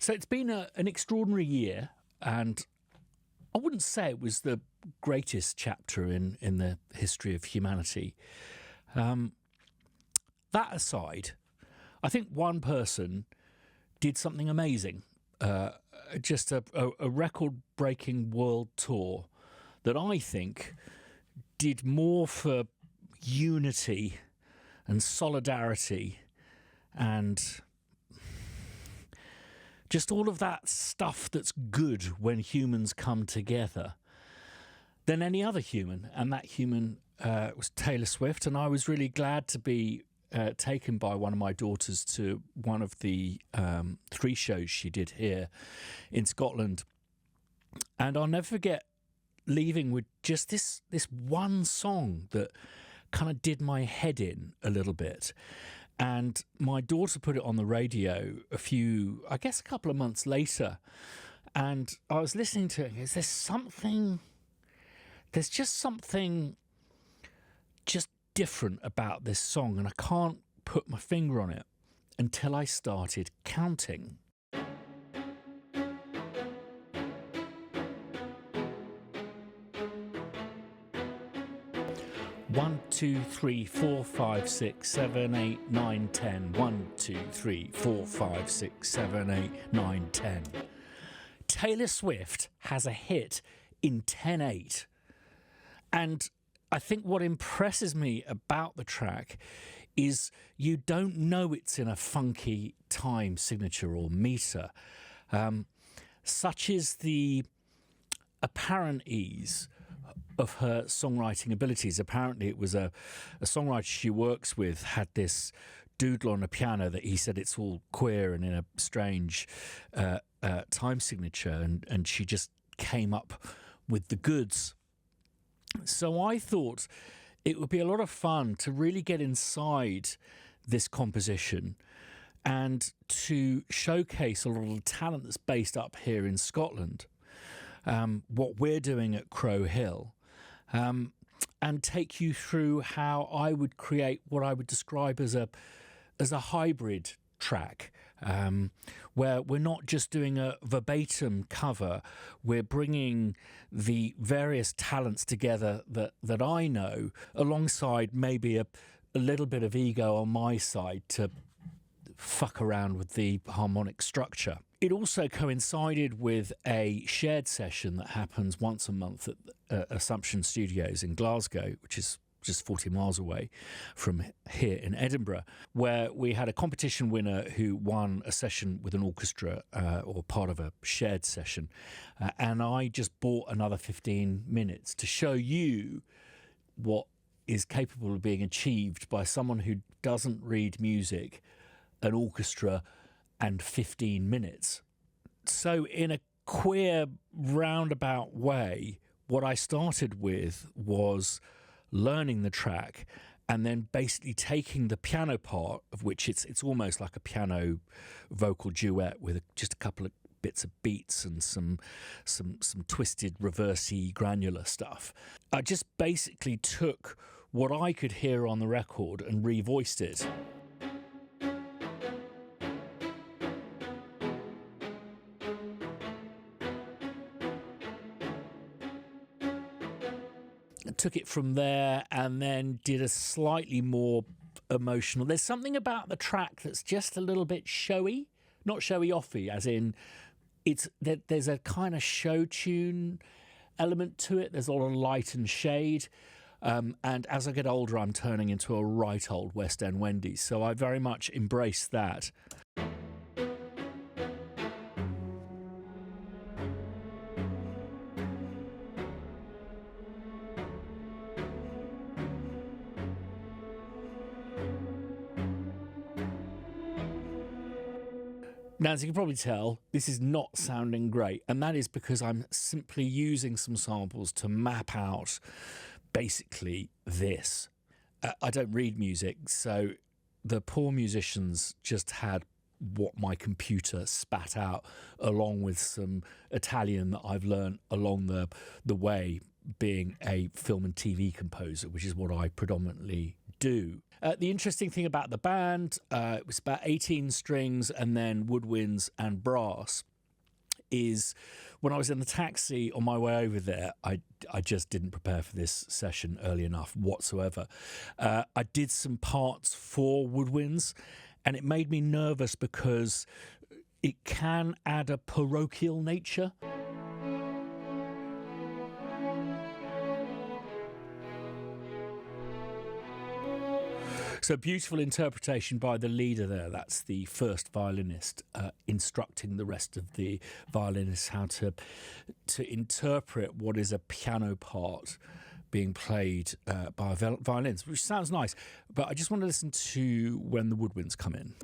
So it's been an extraordinary year, and I wouldn't say it was the greatest chapter in the history of humanity. That aside, I think one person did something amazing, just a record-breaking world tour that I think did more for unity and solidarity and just all of that stuff that's good when humans come together than any other human. And that human was Taylor Swift. And I was really glad to be taken by one of my daughters to one of the 3 shows she did here in Scotland. And I'll never forget leaving with just this one song that kind of did my head in a little bit. And my daughter put it on the radio a couple of months later. And I was listening to it. There's just something just different about this song. And I can't put my finger on it until I started counting. 1, 2, 3, 4, 5, 6, 7, 8, 9, 10. 1, 2, 3, 4, 5, 6, 7, 8, 9, 10. Taylor Swift has a hit in 10/8. And I think what impresses me about the track is you don't know it's in a funky time signature or meter. Such is the apparent ease of her songwriting abilities. Apparently it was a songwriter she works with had this doodle on a piano that he said it's all queer and in a strange time signature, and she just came up with the goods. So I thought it would be a lot of fun to really get inside this composition and to showcase a lot of the talent that's based up here in Scotland, what we're doing at Crow Hill, and take you through how I would create what I would describe as a hybrid track, where we're not just doing a verbatim cover, we're bringing the various talents together that I know, alongside maybe a little bit of ego on my side to fuck around with the harmonic structure. It also coincided with a shared session that happens once a month at Assumption Studios in Glasgow, which is just 40 miles away from here in Edinburgh, where we had a competition winner who won a session with an orchestra or part of a shared session. And I just bought another 15 minutes to show you what is capable of being achieved by someone who doesn't read music, an orchestra, and 15 minutes. So in a queer roundabout way, what I started with was learning the track and then basically taking the piano part, of which it's almost like a piano vocal duet with just a couple of bits of beats and some twisted reversey granular stuff. I just basically took what I could hear on the record and revoiced it. Took it from there and then did a slightly more emotional. There's something about the track that's just a little bit showy, not showy-offy, as in there's a kind of show tune element to it. There's a lot of light and shade. And as I get older, I'm turning into a right old West End Wendy. So I very much embrace that. Now, as you can probably tell, this is not sounding great, and that is because I'm simply using some samples to map out basically this. I don't read music, so the poor musicians just had what my computer spat out, along with some Italian that I've learned along the way, being a film and TV composer, which is what I predominantly do. The interesting thing about the band, it was about 18 strings and then woodwinds and brass, is when I was in the taxi on my way over there, I just didn't prepare for this session early enough whatsoever. I did some parts for woodwinds, and it made me nervous because it can add a parochial nature. So beautiful interpretation by the leader there. That's the first violinist instructing the rest of the violinists how to interpret what is a piano part being played by violins, which sounds nice. But I just want to listen to when the woodwinds come in.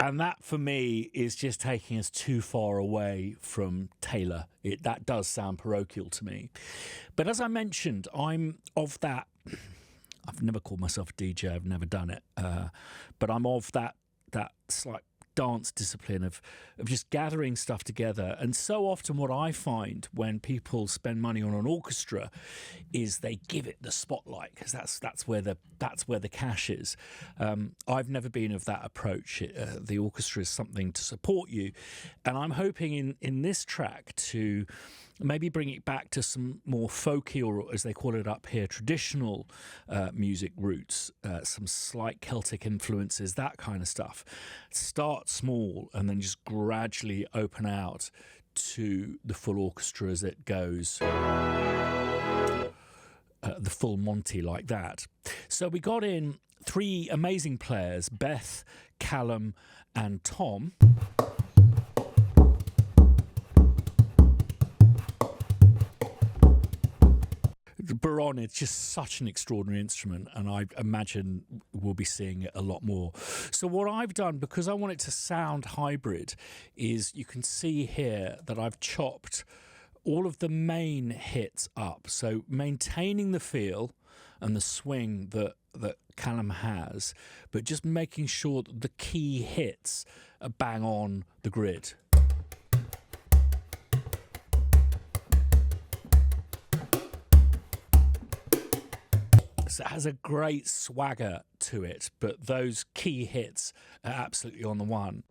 And that, for me, is just taking us too far away from Taylor. That does sound parochial to me. But as I mentioned, I'm of that... I've never called myself a DJ. I've never done it. But I'm of that slight dance discipline of just gathering stuff together. And so often what I find when people spend money on an orchestra is they give it the spotlight, because that's where the cash is. I've never been of that approach. The orchestra is something to support you, and I'm hoping in this track to maybe bring it back to some more folky, or as they call it up here, traditional music roots, some slight Celtic influences, that kind of stuff. Start small and then just gradually open out to the full orchestra as it goes. The full Monty, like that. So we got in three amazing players, Beth, Callum and Tom. The baron is just such an extraordinary instrument, and I imagine we'll be seeing it a lot more. So what I've done, because I want it to sound hybrid, is you can see here that I've chopped all of the main hits up. So maintaining the feel and the swing that Callum has, but just making sure that the key hits are bang on the grid. So it has a great swagger to it, but those key hits are absolutely on the one.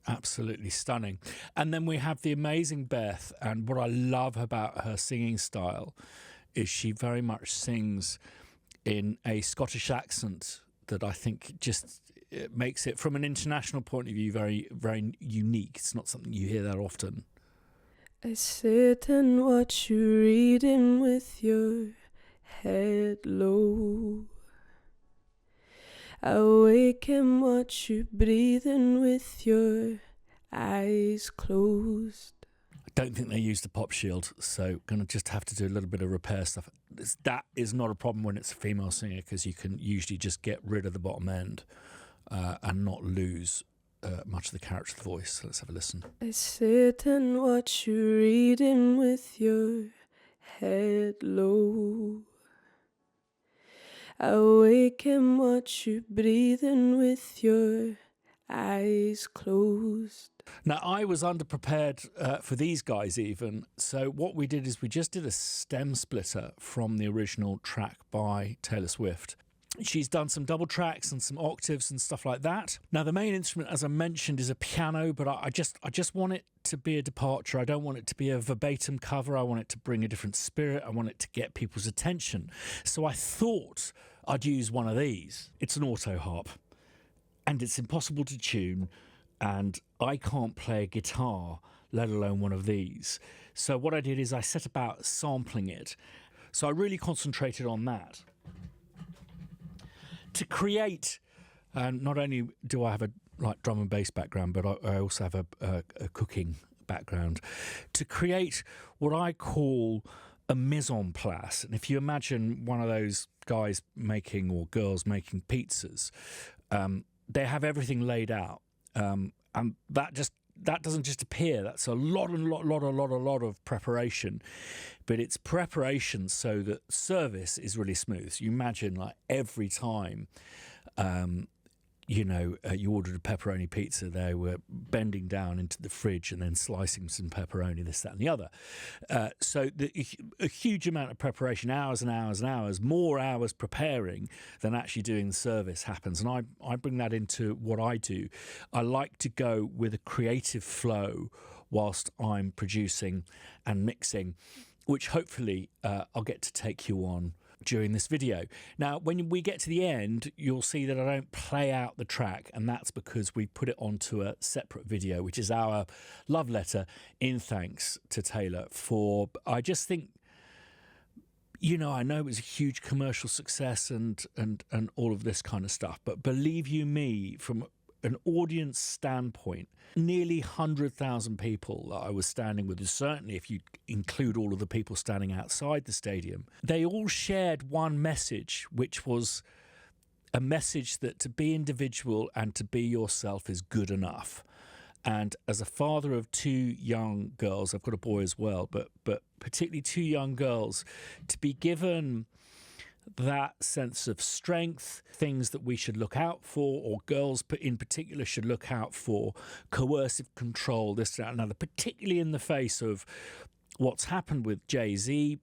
Absolutely stunning. And then we have the amazing Beth, and what I love about her singing style is she very much sings in a Scottish accent that I think just it makes it, from an international point of view, very, very unique. It's not something you hear that often. I sit and watch you reading with your head low. I wake and watch you breathing with your eyes closed. I don't think they used the pop shield, so gonna just have to do a little bit of repair stuff. That is not a problem when it's a female singer, because you can usually just get rid of the bottom end and not lose much of the character of the voice. So let's have a listen. I sit and watch you reading with your head low. I wake and watch you breathing with your eyes closed. Now, I was underprepared for these guys even, so what we did is we just did a stem splitter from the original track by Taylor Swift. She's done some double tracks and some octaves and stuff like that. Now, the main instrument, as I mentioned, is a piano, but I just want it to be a departure. I don't want it to be a verbatim cover. I want it to bring a different spirit. I want it to get people's attention. So I thought I'd use one of these. It's an auto harp, and it's impossible to tune, and I can't play a guitar, let alone one of these. So what I did is I set about sampling it. So I really concentrated on that. To create, not only do I have a drum and bass background, but I also have a cooking background. To create what I call a mise en place. And if you imagine one of those guys making or girls making pizzas, they have everything laid out, and that doesn't just appear. That's a lot of preparation, but it's preparation so that service is really smooth. So you imagine, like, every time you ordered a pepperoni pizza, they were bending down into the fridge and then slicing some pepperoni, this, that, and the other. So a huge amount of preparation, hours and hours and hours, more hours preparing than actually doing the service happens. And I bring that into what I do. I like to go with a creative flow whilst I'm producing and mixing, which hopefully I'll get to take you on during this video. Now, when we get to the end, you'll see that I don't play out the track, and that's because we put it onto a separate video, which is our love letter in thanks to Taylor for, I just think, I know it was a huge commercial success and all of this kind of stuff, but believe you me, from an audience standpoint, nearly 100,000 people that I was standing with, certainly if you include all of the people standing outside the stadium, they all shared one message, which was a message that to be individual and to be yourself is good enough. And as a father of two young girls, I've got a boy as well, but particularly two young girls, to be given that sense of strength, things that we should look out for, or girls in particular should look out for, coercive control, this, that, and another, particularly in the face of what's happened with Jay-Z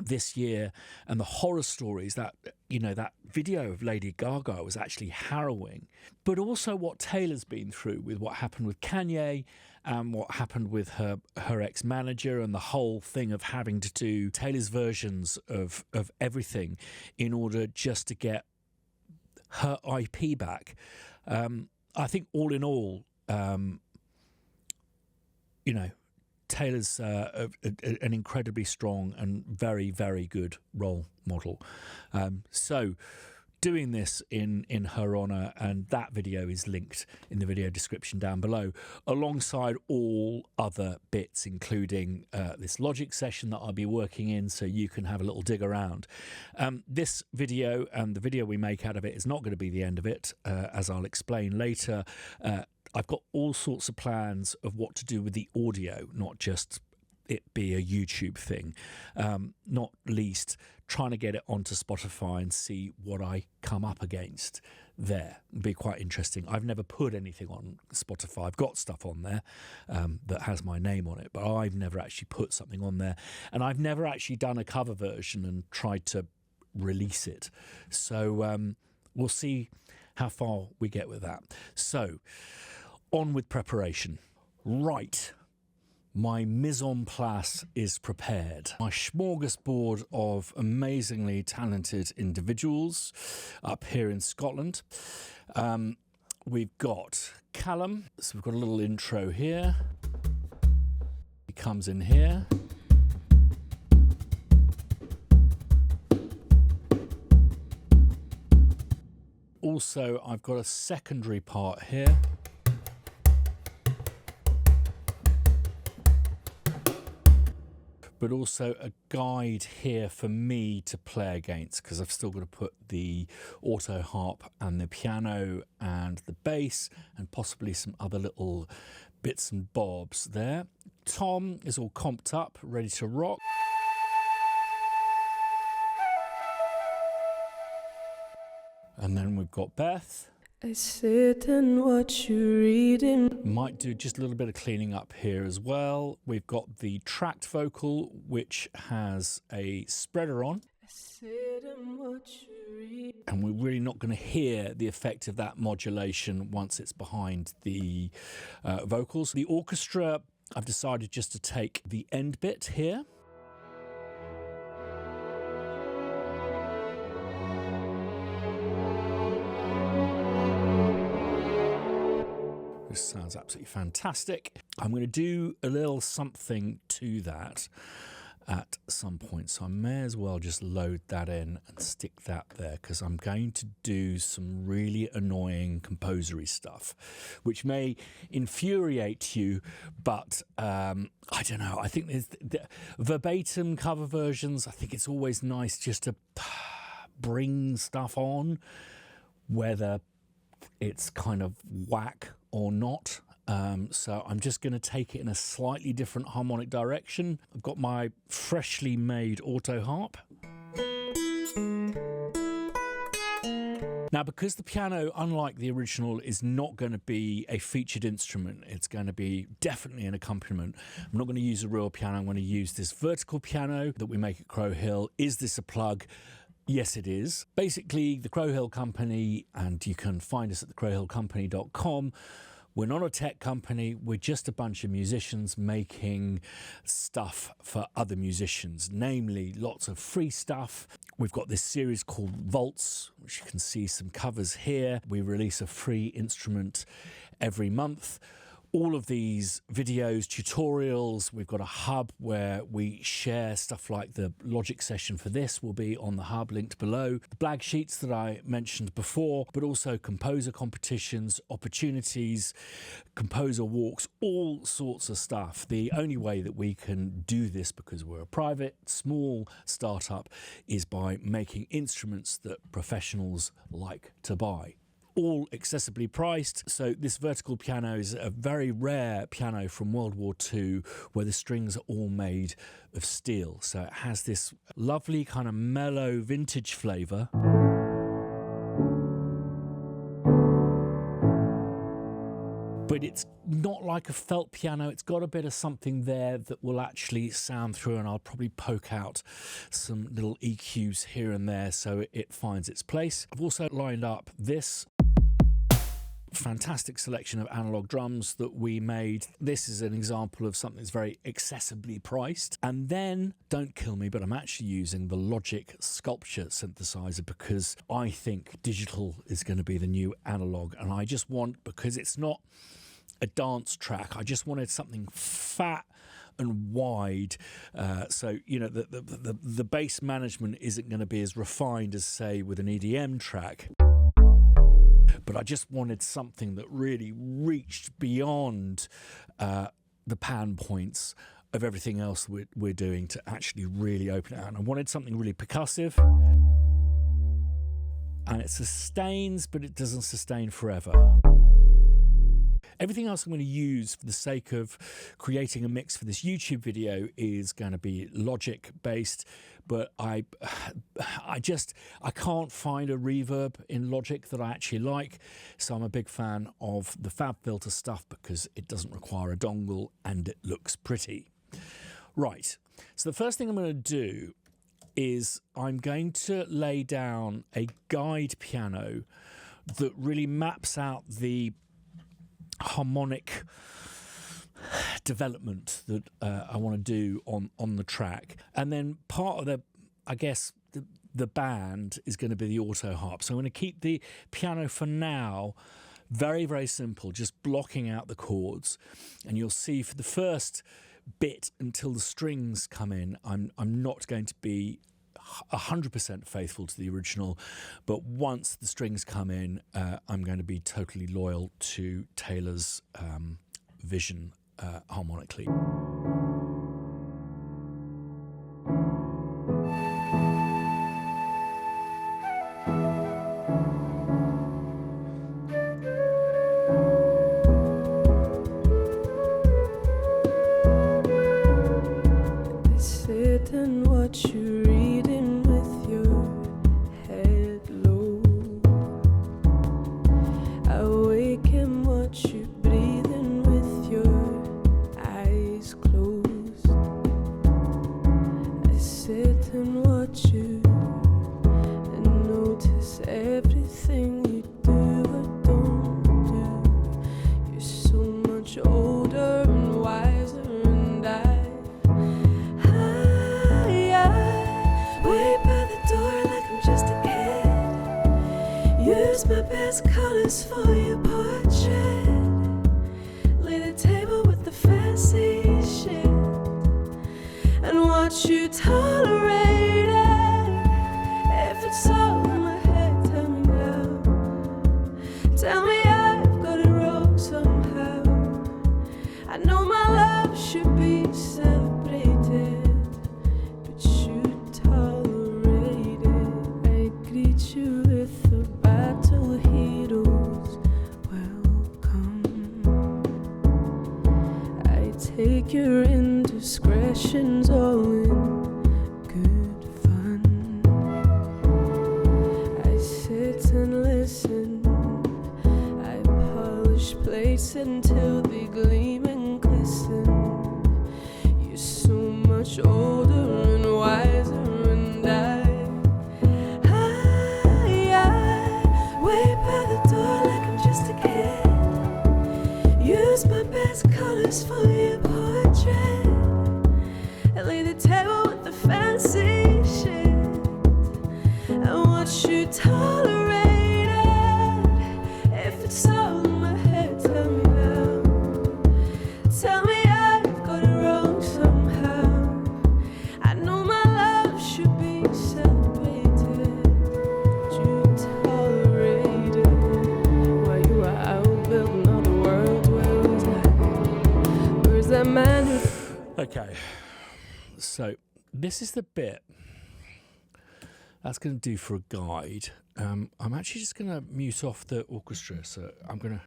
this year and the horror stories that, that video of Lady Gaga was actually harrowing, but also what Taylor's been through with what happened with Kanye and what happened with her ex-manager, and the whole thing of having to do Taylor's versions of everything in order just to get her IP back. I think all in all, Taylor's an incredibly strong and very, very good role model. So doing this in her honour, and that video is linked in the video description down below, alongside all other bits, including this Logic session that I'll be working in, so you can have a little dig around. This video and the video we make out of it is not going to be the end of it, as I'll explain later. I've got all sorts of plans of what to do with the audio, not just it be a YouTube thing, not least trying to get it onto Spotify and see what I come up against there. It'd be quite interesting. I've never put anything on Spotify. I've got stuff on there that has my name on it, but I've never actually put something on there, and I've never actually done a cover version and tried to release it. So we'll see how far we get with that. So on with preparation. Right. My mise en place is prepared. My smorgasbord of amazingly talented individuals up here in Scotland. We've got Callum. So we've got a little intro here. He comes in here. Also, I've got a secondary part here. But also a guide here for me to play against, because I've still got to put the auto harp and the piano and the bass and possibly some other little bits and bobs there. Tom is all comped up, ready to rock. And then we've got Beth. I sit and watch you reading. Might do just a little bit of cleaning up here as well. We've got the tracked vocal, which has a spreader on. I sit and watch you read. And we're really not going to hear the effect of that modulation once it's behind the vocals. The orchestra, I've decided just to take the end bit here. This sounds absolutely fantastic. I'm going to do a little something to that. at some point, so I may as well just load that in and stick that there, because I'm going to do some really annoying composery stuff which may infuriate you, but I don't know, I think there's the verbatim cover versions. I think it's always nice just to bring stuff on, whether it's kind of whack or not. So I'm just going to take it in a slightly different harmonic direction. I've got my freshly made auto harp. Now, because the piano, unlike the original, is not going to be a featured instrument, it's going to be definitely an accompaniment. I'm not going to use a real piano. I'm going to use this vertical piano that we make at Crow Hill. Is this a plug? Yes, it is. Basically, the Crow Hill Company, and you can find us at thecrowhillcompany.com. We're not a tech company, we're just a bunch of musicians making stuff for other musicians, namely lots of free stuff. We've got this series called Vaults, which you can see some covers here. We release a free instrument every month. All of these videos, tutorials, we've got a hub where we share stuff like the Logic session for this will be on the hub linked below. The blag sheets that I mentioned before, but also composer competitions, opportunities, composer walks, all sorts of stuff. The only way that we can do this, because we're a private, small startup, is by making instruments that professionals like to buy. All accessibly priced. So this vertical piano is a very rare piano from World War II where the strings are all made of steel. So it has this lovely kind of mellow vintage flavour. But it's not like a felt piano. It's got a bit of something there that will actually sound through, and I'll probably poke out some little EQs here and there so it finds its place. I've also lined up this fantastic selection of analog drums that we made. This is an example of something that's very accessibly priced. And then, don't kill me, but I'm actually using the Logic Sculpture synthesizer because I think digital is going to be the new analog. And I just want, because it's not a dance track, I just wanted something fat and wide, so you know the bass management isn't going to be as refined as, say, with an EDM track. But I just wanted something that really reached beyond the pan points of everything else we're doing to actually really open it out. And I wanted something really percussive. And it sustains, but it doesn't sustain forever. Everything else I'm going to use for the sake of creating a mix for this YouTube video is going to be Logic based, but I can't find a reverb in Logic that I actually like, so I'm a big fan of the FabFilter stuff because it doesn't require a dongle and it looks pretty. Right, so the first thing I'm going to do is I'm going to lay down a guide piano that really maps out the harmonic development that I want to do on the track. And then part of the band is going to be the auto harp. So I'm going to keep the piano for now very, very simple, just blocking out the chords. And you'll see for the first bit until the strings come in, I'm not going to be 100% faithful to the original, but once the strings come in, I'm going to be totally loyal to Taylor's vision harmonically. They sit and watch you reading with your head low. I wake and watch you breathing with your eyes closed. I sit and watch you and notice everything you do or don't do. You're so much older and wiser, and I wait by the door like I'm just a kid. Use my best colors for your portrait. Lay the table with the fancy shit and watch you tolerate it? If it's all in my head, tell me now. Tell me I've got it wrong somehow. I know my love should be celebrated, but you tolerate it. I greet you with the battle heroes welcome. I take your indiscretions all in good fun. I sit and listen. I polish plates until they gleam and glisten. You're so much older and wiser, and I wait by the door like I'm just a kid. Use my best colors for your portrait. I lay the table with the fancy shit. I want you tolerated. If it's all in my head, tell me now. Tell me I've got it wrong somehow. I know my love should be celebrated. You tolerate it. While you were out building all the world, where was I? Where's that man who... Okay, so this is the bit that's going to do for a guide. I'm actually just going to mute off the orchestra, so I'm going to...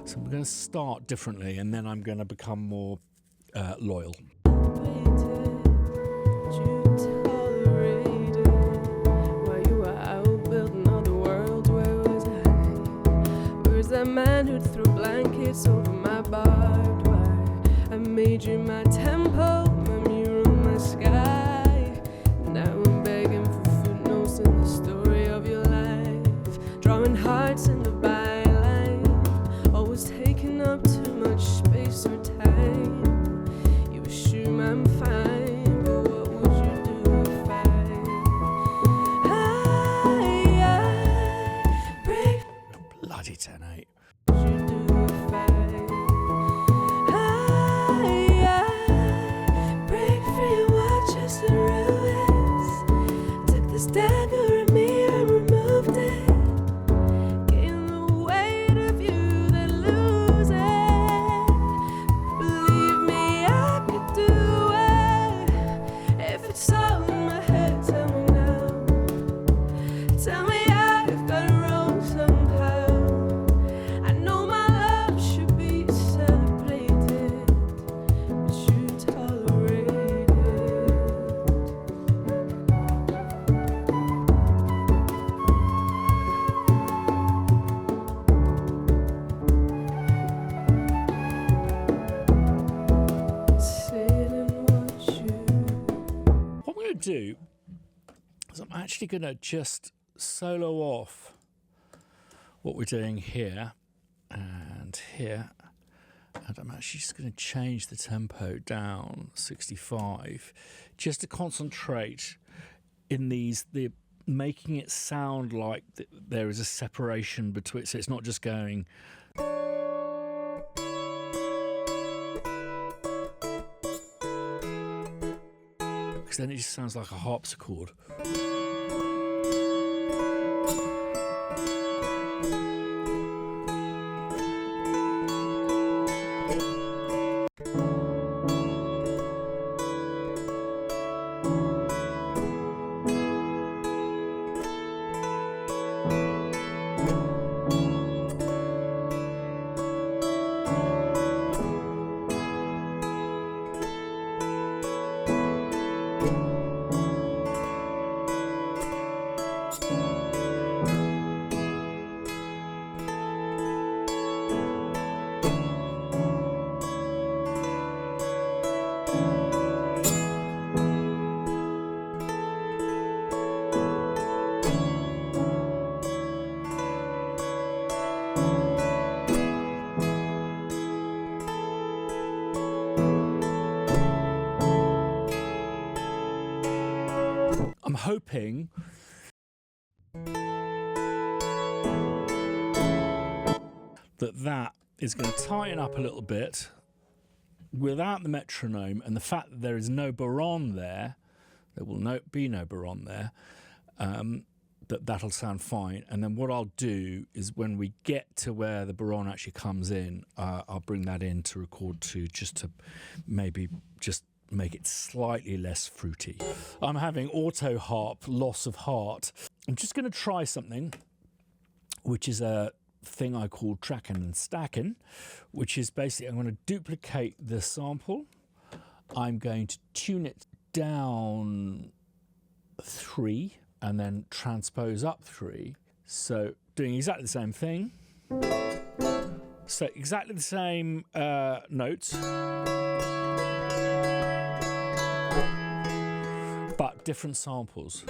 So I'm going to start differently, and then I'm going to become more loyal. That man who threw blankets over my barbed wire. I made you my tempo, my mural, my sky. Now I'm begging for footnotes in the story of your life, drawing hearts in the byline, always taking up too much space or time. You assume I'm fine, but what would you do if I break? Bloody 10-8. Dagger at me and removed it. Gain the weight of you that lose it. Believe me, I could do it. If it's all in my head, tell me now. Tell me I've got it wrong somehow. I know my love should be celebrated, but you tolerate it. What I'm going to do is I'm actually going to just solo off what we're doing here and here, and I'm actually just going to change the tempo down 65 just to concentrate in the making it sound like there is a separation between, so it's not just going because then it just sounds like a harpsichord. hoping that is going to tighten up a little bit without the metronome, and the fact that there is no baron there, there will be no baron there, that'll sound fine. And then what I'll do is when we get to where the baron actually comes in, I'll bring that in to record to, just to maybe just make it slightly less fruity. I'm having auto harp loss of heart. I'm just going to try something, which is a thing I call tracking and stacking, which is basically I'm going to duplicate the sample. I'm going to tune it down 3 and then transpose up 3. So doing exactly the same thing. So exactly the same notes, but different samples.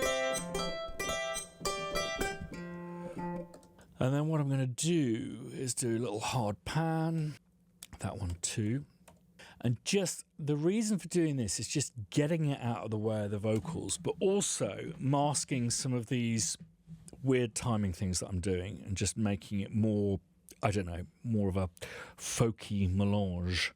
And then what I'm going to do is do a little hard pan, that one too. And just the reason for doing this is just getting it out of the way of the vocals, but also masking some of these weird timing things that I'm doing and just making it more, I don't know, more of a folky melange.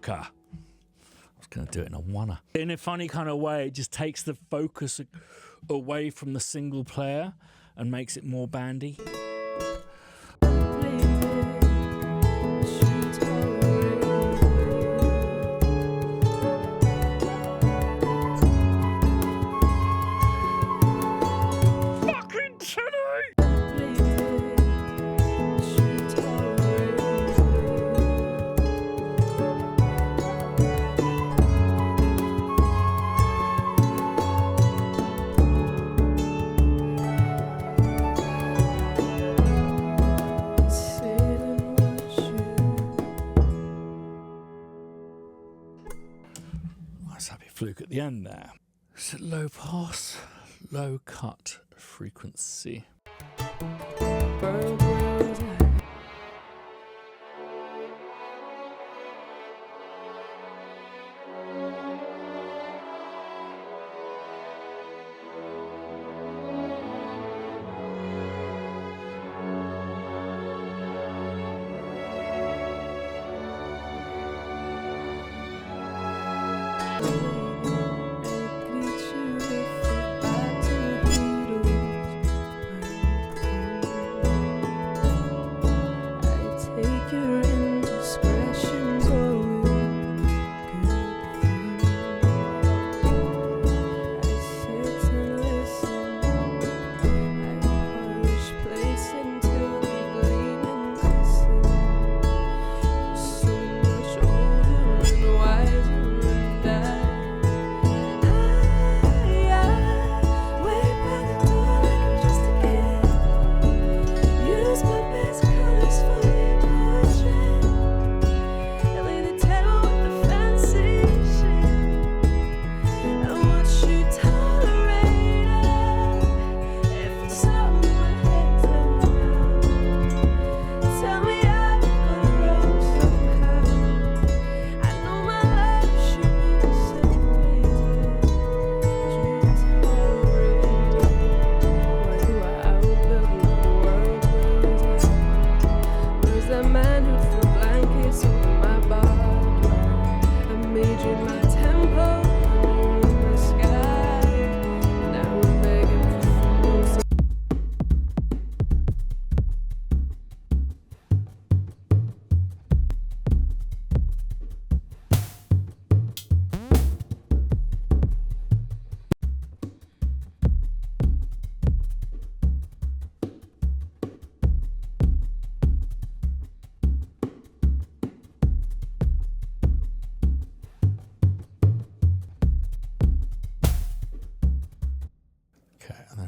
I was going to do it in a oneer. In a funny kind of way, it just takes the focus away from the single player and makes it more bandy. Fluke at the end there. Is it low pass, low cut frequency?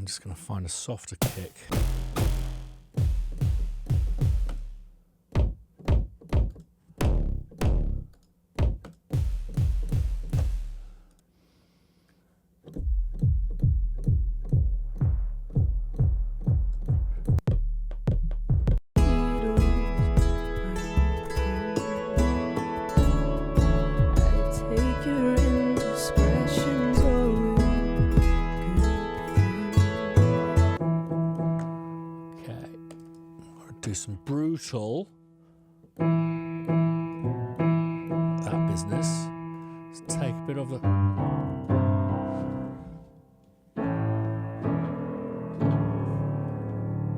just going to find a softer kick. Do some brutal that business. Let's take a bit of the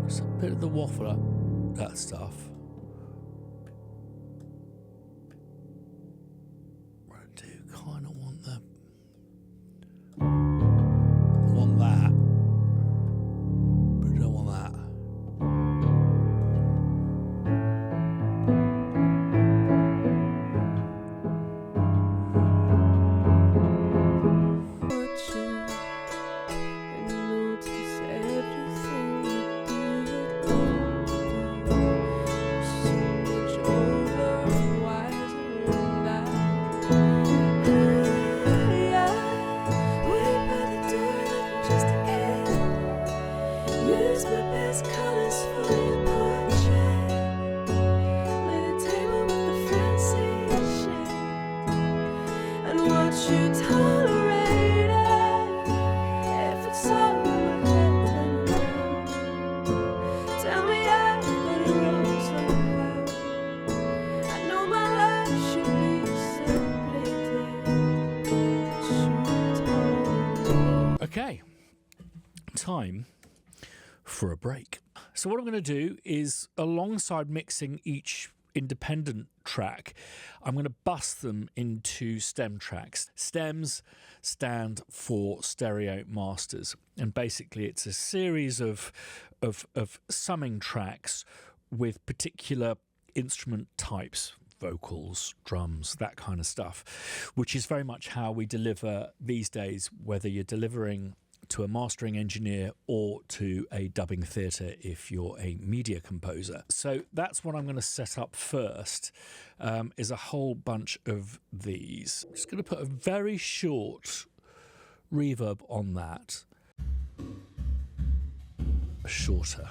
just a bit of the waffle up that stuff. I do kind of want that, but I don't want that. Okay, time for a break. So what I'm going to do is, alongside mixing each independent track, I'm going to bust them into stem tracks. Stems stand for stereo masters, and basically it's a series of summing tracks with particular instrument types, vocals, drums, that kind of stuff, which is very much how we deliver these days, whether you're delivering to a mastering engineer or to a dubbing theatre if you're a media composer. So that's what I'm going to set up first, is a whole bunch of these. I'm just going to put a very short reverb on that. Shorter.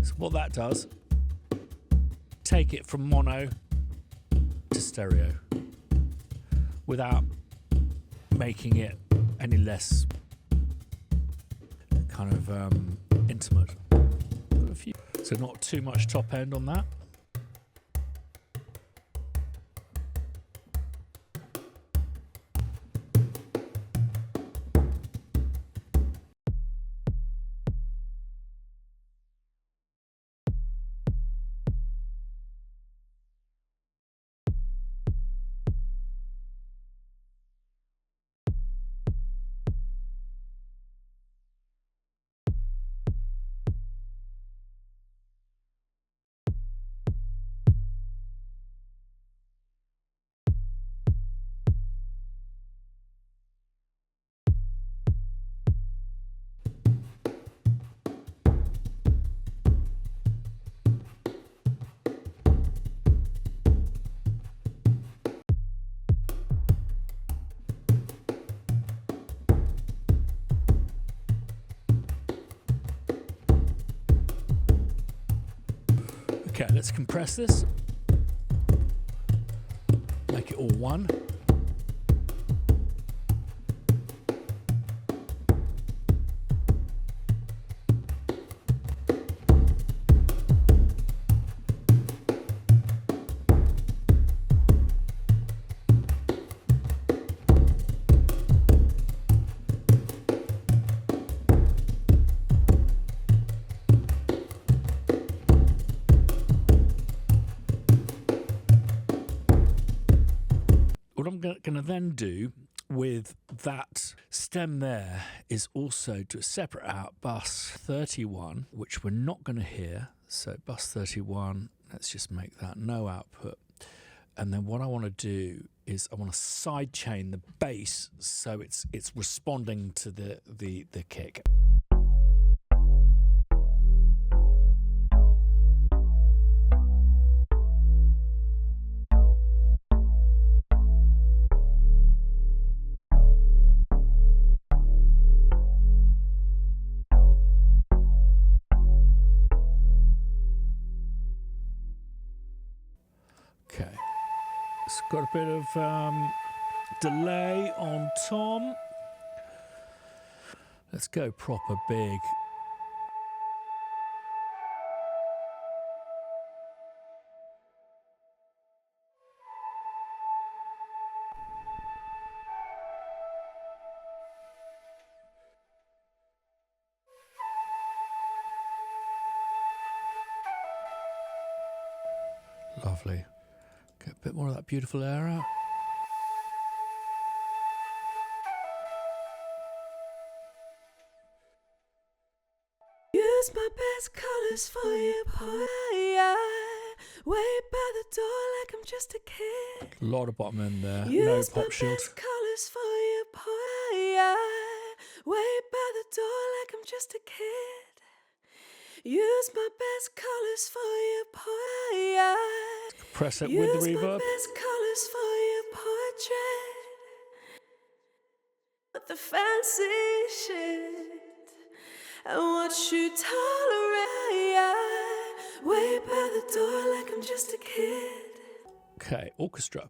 So what that does, take it from mono to stereo without making it any less kind of intimate. So not too much top end on that. Okay, let's compress this. Make it all one. What I'm going to then do with that stem there is also do a separate out bus 31, which we're not going to hear. So bus 31, let's just make that no output. And then what I want to do is I want to sidechain the bass so it's responding to the kick. Okay, it's got a bit of delay on Tom. Let's go proper big. Lovely. Get a bit more of that beautiful air out. Use my best colors for your pie. Wait by the door like I'm just a kid. A lot of bottom end there. Use No my pop shield. best colors for your pie. Wait by the door like I'm just a kid. Use my best colors for your pie. Press it Use with the my reverb. best colors for your portrait. But the fancy shit and what you tolerate. Wait by the door like I'm just a kid. Okay, orchestra.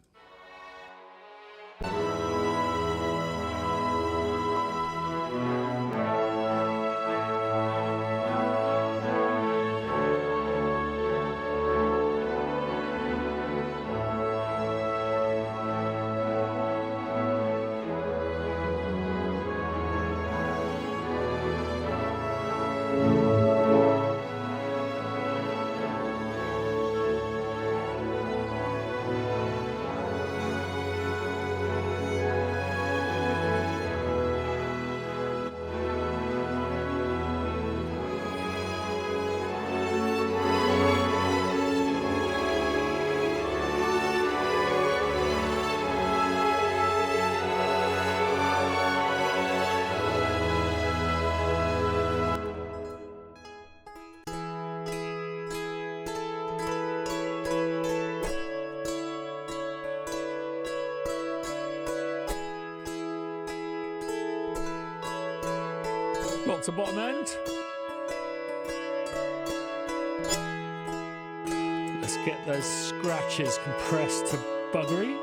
Lots of bottom end. Let's get those scratches compressed to buggery.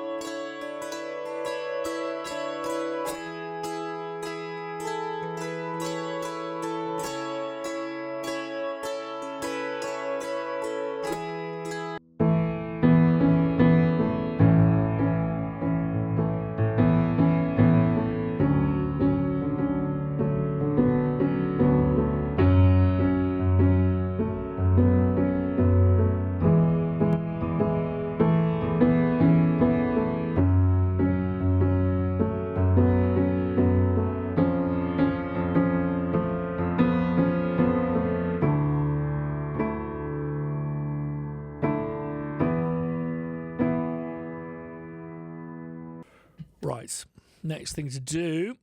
Right, next thing to do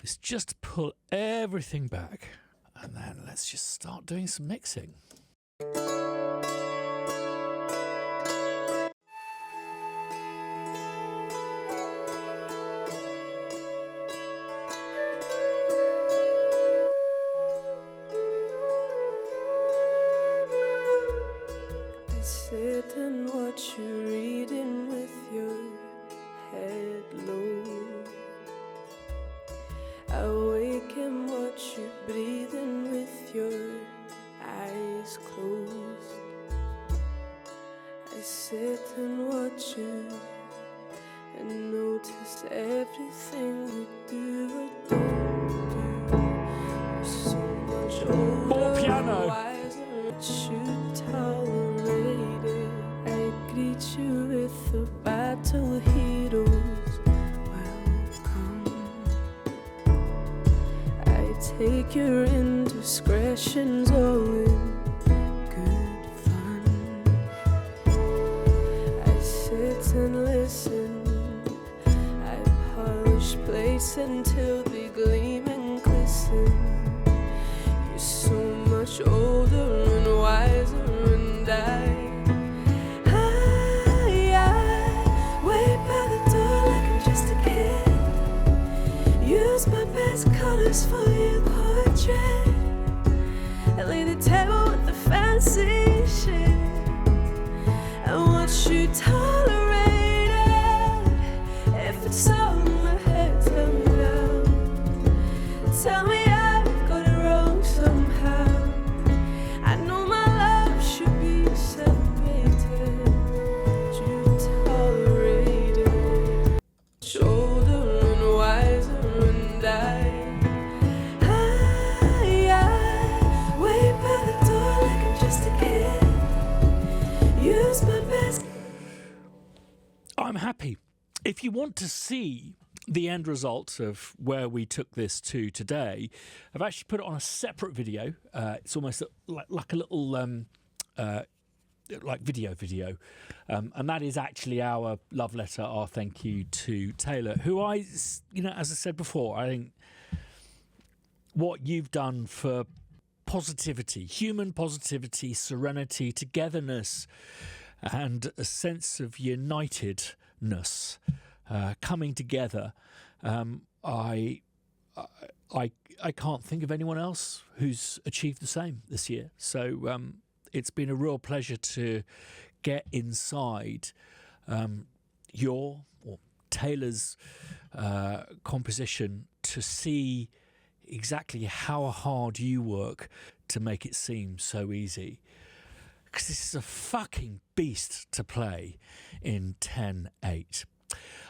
is just pull everything back and then let's just start doing some mixing. I sit and watch you reading with your head low. I wake and watch you breathing with your eyes closed. I sit and watch you and notice everything you do or don't do. You're so much older, More piano. wiser, what you tolerated. I greet you with the battle heroes. Welcome. I take your indiscretions all in good and listen. I polish plates until they gleam and glisten. You're so much older and wiser, and I wait by the door like I'm just a kid. Use my best colors for your portrait. I lay the table with the fancy shit. And what you tolerated, if it's all in my head, tell me now. Tell me I've got it wrong somehow. I know my love should be celebrated. You tolerate it. Older and wiser, and I wait by the door like I'm just a kid. Use my best. I'm happy. If you want to see the end result of where we took this to today, I've actually put it on a separate video. It's almost like a little like video. And that is actually our love letter, our thank you to Taylor, who as I said before, I think what you've done for positivity, human positivity, serenity, togetherness, and a sense of unitedness, coming together. I can't think of anyone else who's achieved the same this year. So it's been a real pleasure to get inside your or Taylor's composition to see exactly how hard you work to make it seem so easy. Because this is a fucking beast to play in 10/8.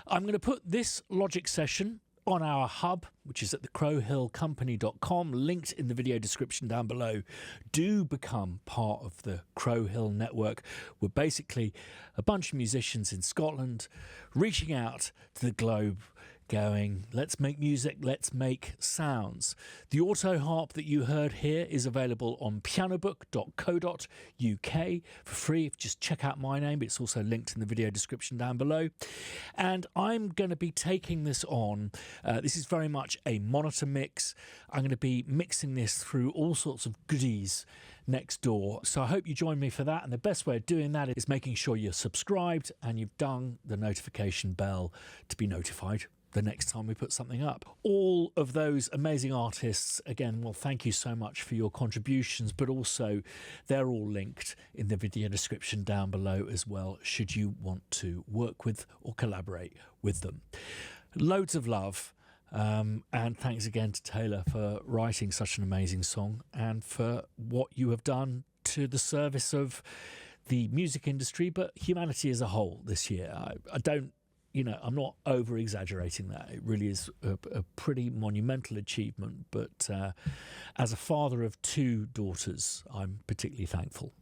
I'm going to put this Logic session on our hub, which is at thecrowhillcompany.com, linked in the video description down below. Do become part of the Crow Hill network. We're basically a bunch of musicians in Scotland reaching out to the globe, going, let's make music, let's make sounds. The auto harp that you heard here is available on pianobook.co.uk for free. Just check out my name. It's also linked in the video description down below. And I'm going to be taking this on. This is very much a monitor mix. I'm going to be mixing this through all sorts of goodies next door. So I hope you join me for that. And the best way of doing that is making sure you're subscribed and you've done the notification bell to be notified the next time we put something up. All of those amazing artists, again, well, thank you so much for your contributions, but also they're all linked in the video description down below as well, should you want to work with or collaborate with them. Loads of love, and thanks again to Taylor for writing such an amazing song and for what you have done to the service of the music industry, but humanity as a whole this year. I don't, I'm not over-exaggerating that. It really is a pretty monumental achievement. But as a father of two daughters, I'm particularly thankful.